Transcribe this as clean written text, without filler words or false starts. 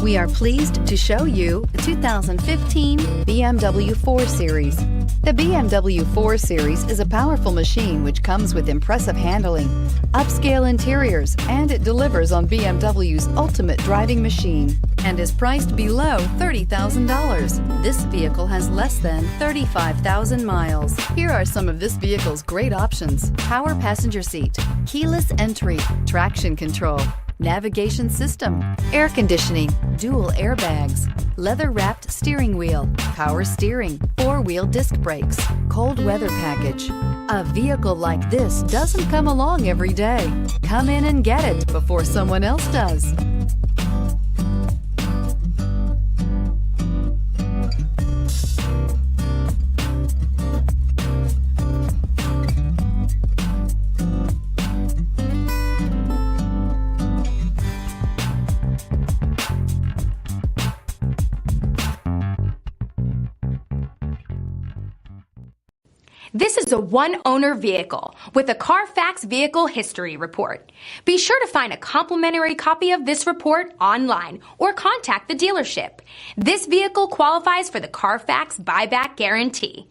We are pleased to show you the 2015 BMW 4 Series. The BMW 4 Series is a powerful machine which comes with impressive handling, upscale interiors, and it delivers on BMW's ultimate driving machine and is priced below $30,000. This vehicle has less than 35,000 miles. Here are some of this vehicle's great options: power passenger seat, keyless entry, traction control, navigation system, air conditioning, dual airbags, leather-wrapped steering wheel, power steering, four-wheel disc brakes, cold weather package. A vehicle like this doesn't come along every day. Come in and get it before someone else does. This is a one-owner vehicle with a Carfax Vehicle History Report. Be sure to find a complimentary copy of this report online or contact the dealership. This vehicle qualifies for the Carfax Buyback Guarantee.